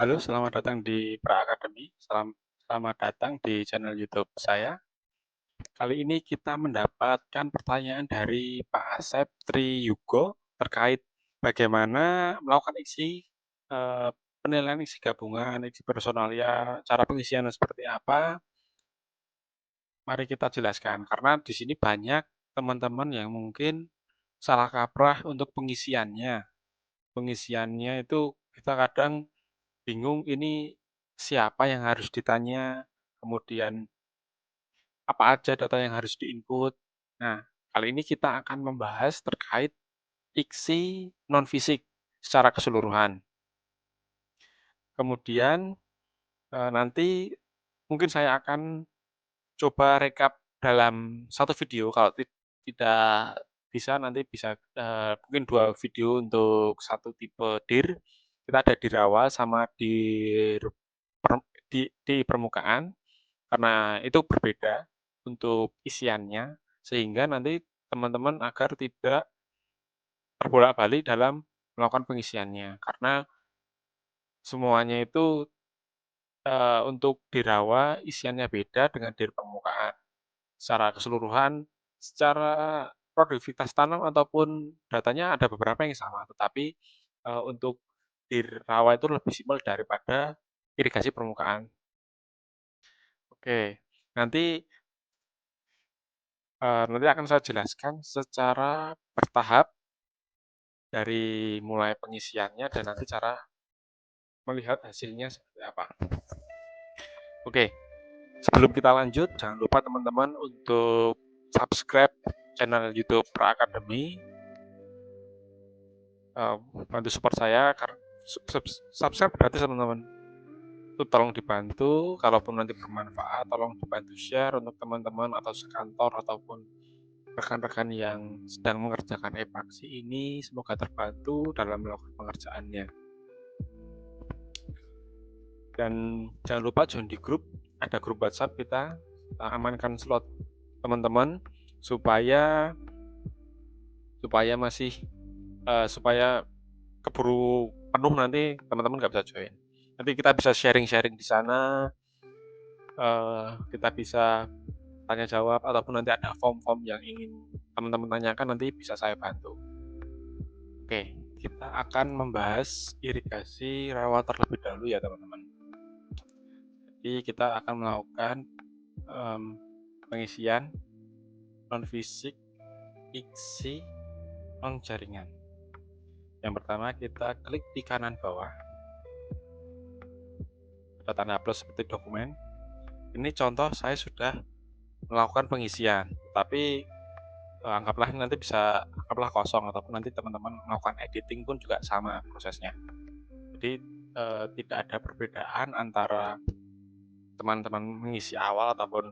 Halo, selamat datang di Pra Academy. Selamat datang di channel YouTube saya. Kali ini kita mendapatkan pertanyaan dari Pak Asep Triyugo terkait bagaimana melakukan eh, penilaian isi gabungan, isi personalia, cara pengisiannya seperti apa. Mari kita jelaskan, karena di sini banyak teman-teman yang mungkin salah kaprah untuk pengisiannya. Pengisiannya itu kita kadang bingung ini siapa yang harus ditanya, kemudian apa aja data yang harus diinput. Nah, kali ini kita akan membahas terkait iksi non-fisik secara keseluruhan. Kemudian nanti mungkin saya akan coba rekap dalam satu video. Kalau tidak bisa nanti bisa mungkin dua video untuk satu tipe dir. Kita ada dir awal sama di permukaan. Karena itu berbeda untuk isiannya, sehingga nanti teman-teman agar tidak terbolak-balik dalam melakukan pengisiannya. Karena semuanya itu untuk di rawa isiannya beda dengan di permukaan. Secara keseluruhan, secara produktivitas tanam ataupun datanya ada beberapa yang sama, tetapi untuk di rawa itu lebih simpel daripada irigasi permukaan. Oke, nanti nanti akan saya jelaskan secara bertahap dari mulai pengisiannya dan nanti cara melihat hasilnya seperti apa. Oke, sebelum kita lanjut, jangan lupa teman-teman untuk subscribe channel YouTube Pra Academy, bantu support saya karena subscribe gratis teman-teman. Itu tolong dibantu, kalaupun nanti bermanfaat, tolong dibantu share untuk teman-teman atau sekantor ataupun rekan-rekan yang sedang mengerjakan epaksi ini. Semoga terbantu dalam melakukan pengerjaannya. Dan jangan lupa join di grup, ada grup WhatsApp kita amankan slot teman-teman supaya supaya keburu penuh nanti teman-teman nggak bisa join. Nanti kita bisa sharing-sharing di sana, kita bisa tanya jawab ataupun nanti ada form-form yang ingin teman-teman tanyakan nanti bisa saya bantu. Oke, kita akan membahas irigasi rawa terlebih dahulu ya teman-teman. Jadi kita akan melakukan pengisian non-fisik iksi non-jaringan. Yang pertama kita klik di kanan bawah, ada tanda plus seperti dokumen. Ini contoh saya sudah melakukan pengisian, tapi anggaplah nanti anggaplah kosong ataupun nanti teman-teman melakukan editing pun juga sama prosesnya. Jadi tidak ada perbedaan antara teman-teman mengisi awal ataupun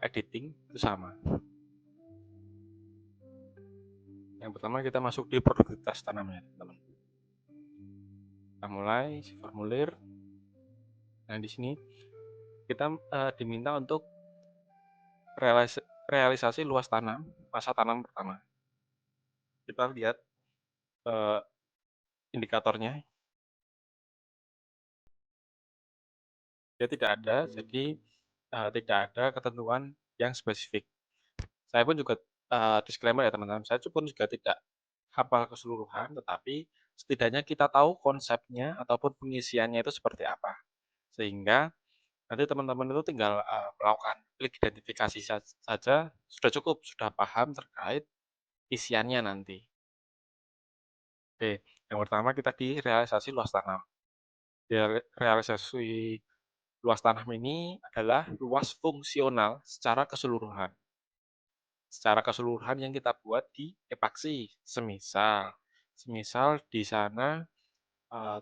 editing itu sama. Yang pertama kita masuk di produktivitas tanamnya, teman-teman. Kita mulai formulir. Nah di sini kita diminta untuk realisasi luas tanam masa tanam pertama. Kita lihat indikatornya. Dia tidak ada, jadi tidak ada ketentuan yang spesifik. Saya pun juga disclaimer ya teman-teman, saya pun juga tidak hafal keseluruhan, tetapi setidaknya kita tahu konsepnya ataupun pengisiannya itu seperti apa. Sehingga nanti teman-teman itu tinggal melakukan klik identifikasi saja, sudah cukup, sudah paham terkait isiannya nanti. Oke, yang pertama kita di realisasi luas tanam. Di realisasi luas tanam ini adalah luas fungsional secara keseluruhan. Secara keseluruhan yang kita buat di epaksi. Semisal di sana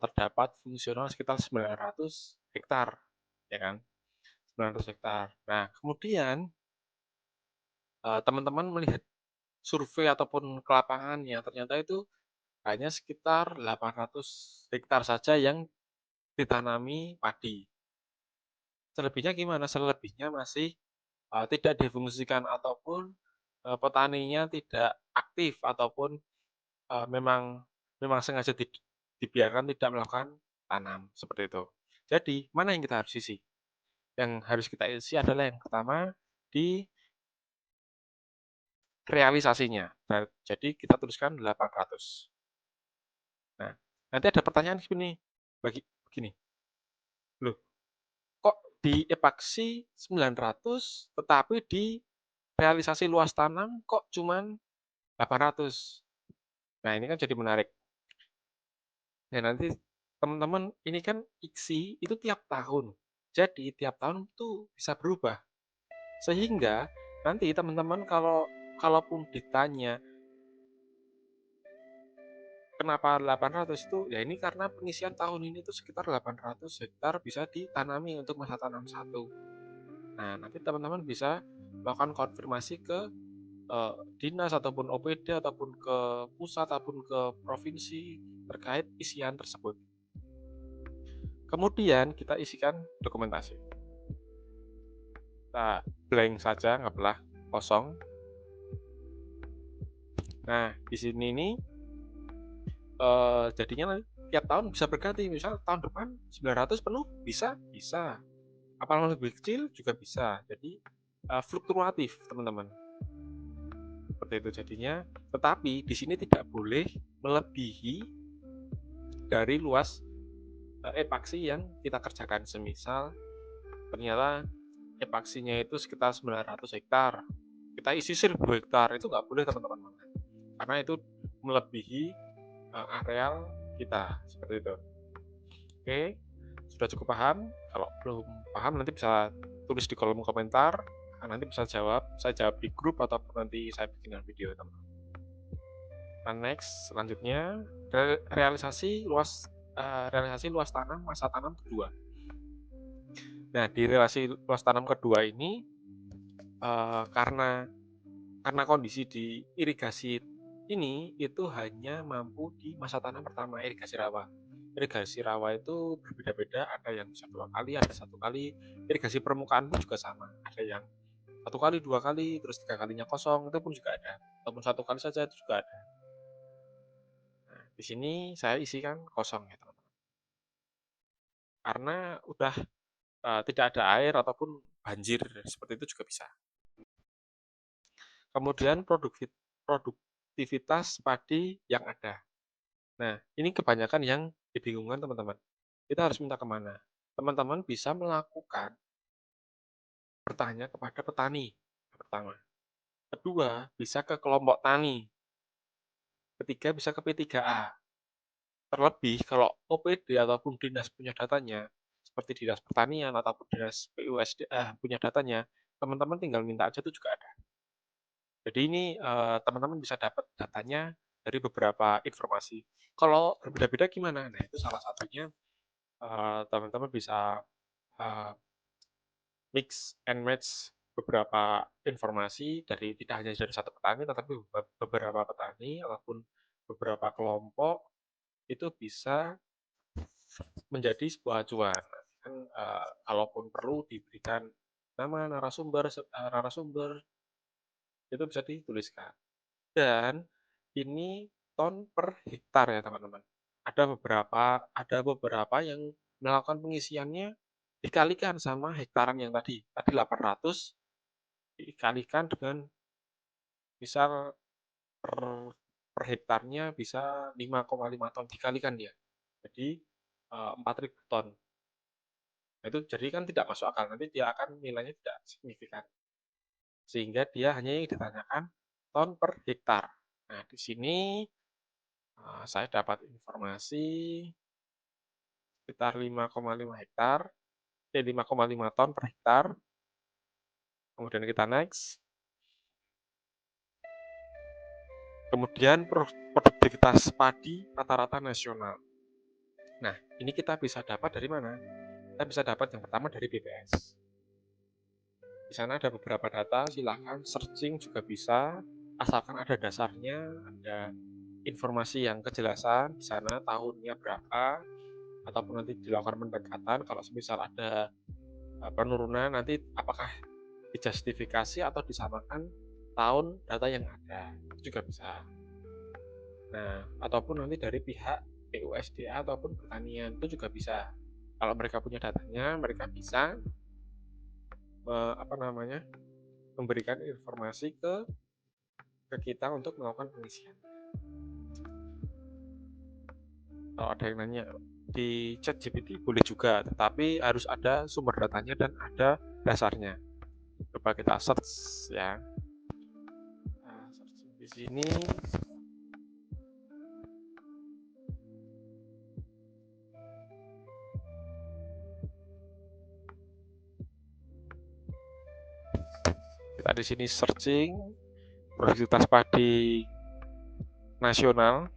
terdapat fungsional sekitar 900 hektar, ya kan? 900 hektar. Nah, kemudian teman-teman melihat survei ataupun ke lapangan yang ternyata itu hanya sekitar 800 hektar saja yang ditanami padi. Selebihnya gimana? Selebihnya masih tidak difungsikan ataupun petaninya tidak aktif ataupun memang memang sengaja dibiarkan tidak melakukan tanam, seperti itu. Jadi, mana yang kita harus isi? Yang harus kita isi adalah yang pertama di realisasinya. Nah, jadi kita tuliskan 800. Nah, nanti ada pertanyaan begini, loh, kok di epaksi 900 tetapi di realisasi luas tanam kok cuman 800? Nah, ini kan jadi menarik. Ya, nanti teman-teman ini kan IKSI itu tiap tahun. Jadi tiap tahun itu bisa berubah. Sehingga nanti teman-teman kalaupun ditanya kenapa 800 itu, ya ini karena pengisian tahun ini itu sekitar 800 hektar bisa ditanami untuk masa tanam satu. Nah, nanti teman-teman bisa melakukan konfirmasi ke dinas ataupun OPD ataupun ke pusat ataupun ke provinsi terkait isian tersebut. Kemudian kita isikan dokumentasi. Kita blank saja, nggak perlu kosong. Nah, di sini nih jadinya tiap tahun bisa berganti. Misal tahun depan 900 penuh bisa, bisa. Apalagi lebih kecil juga bisa. Jadi fluktuatif, teman-teman. Seperti itu jadinya. Tetapi di sini tidak boleh melebihi dari luas epaksi yang kita kerjakan. Semisal ternyata epaksinya itu sekitar 900 hektar. Kita isi 1000 hektar, itu nggak boleh teman-teman. Karena itu melebihi areal kita, seperti itu. Oke, sudah cukup paham? Kalau belum paham nanti bisa tulis di kolom komentar. Nanti bisa saya jawab di grup ataupun nanti saya bikin video, teman-teman. Nah, next selanjutnya realisasi luas tanam masa tanam kedua. Nah, di realisasi luas tanam kedua ini karena kondisi di irigasi ini itu hanya mampu di masa tanam pertama, irigasi rawa. Irigasi rawa itu berbeda-beda, ada yang bisa 2 kali, ada 1 kali. Irigasi permukaan pun juga sama, ada yang 1 kali, 2 kali, terus 3 kalinya kosong, itu pun juga ada. Ataupun 1 kali saja itu juga ada. Nah, di sini saya isikan kosong ya, teman-teman. Karena udah tidak ada air ataupun banjir, seperti itu juga bisa. Kemudian produktivitas padi yang ada. Nah, ini kebanyakan yang dibingungkan teman-teman. Kita harus minta kemana? Teman-teman bisa bertanya kepada petani, pertama. Kedua, bisa ke kelompok tani. Ketiga, bisa ke P3A. Terlebih, kalau OPD ataupun dinas punya datanya, seperti dinas pertanian ataupun dinas PUSDA punya datanya, teman-teman tinggal minta aja itu juga ada. Jadi ini teman-teman bisa dapat datanya dari beberapa informasi. Kalau berbeda-beda gimana? Nah, itu salah satunya teman-teman bisa mix and match beberapa informasi dari tidak hanya dari satu petani, tetapi beberapa petani ataupun beberapa kelompok itu bisa menjadi sebuah acuan. Kan, kalaupun perlu diberikan nama narasumber itu bisa dituliskan. Dan ini ton per hektar ya teman-teman. Ada beberapa yang melakukan pengisiannya dikalikan sama hektaran yang tadi 800 dikalikan dengan misal per, per hektarnya bisa 5,5 ton dikalikan dia. Jadi 4.000 ton. Nah, itu jadi kan tidak masuk akal, nanti dia akan nilainya tidak signifikan. Sehingga dia hanya yang ditanyakan ton per hektar. Nah, di sini saya dapat informasi sekitar 5,5 hektar, 5,5 ton per hektar. Kemudian kita next. Kemudian produktivitas padi rata-rata nasional. Nah, ini kita bisa dapat dari mana? Kita bisa dapat yang pertama dari BPS. Di sana ada beberapa data, silakan searching juga bisa, asalkan ada dasarnya, ada informasi yang kejelasan di sana tahunnya berapa, ataupun nanti dilakukan pendekatan kalau semisal ada penurunan nanti apakah dijustifikasi atau disamakan tahun data yang ada, itu juga bisa. Nah, ataupun nanti dari pihak PUSDA ataupun pertanian itu juga bisa. Kalau mereka punya datanya, mereka bisa memberikan informasi ke kita untuk melakukan pengisian. Kalau ada yang nanya di ChatGPT boleh juga, tetapi harus ada sumber datanya dan ada dasarnya. Coba kita search ya. Nah, searching di sini. Kita di sini searching produktivitas padi nasional.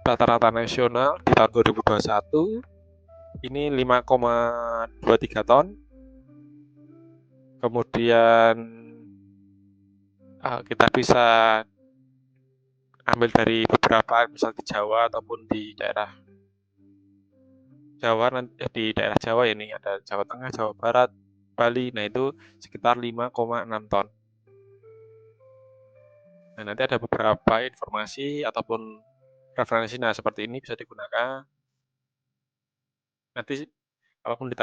Rata-rata nasional di tahun 2021 ini 5,23 ton. Kemudian kita bisa ambil dari beberapa, misal di Jawa ataupun di daerah Jawa, di daerah Jawa ini ada Jawa Tengah, Jawa Barat, Bali. Nah itu sekitar 5,6 ton. Nah nanti ada beberapa informasi ataupun referensi. Nah seperti ini bisa digunakan. Nanti kalaupun ditanya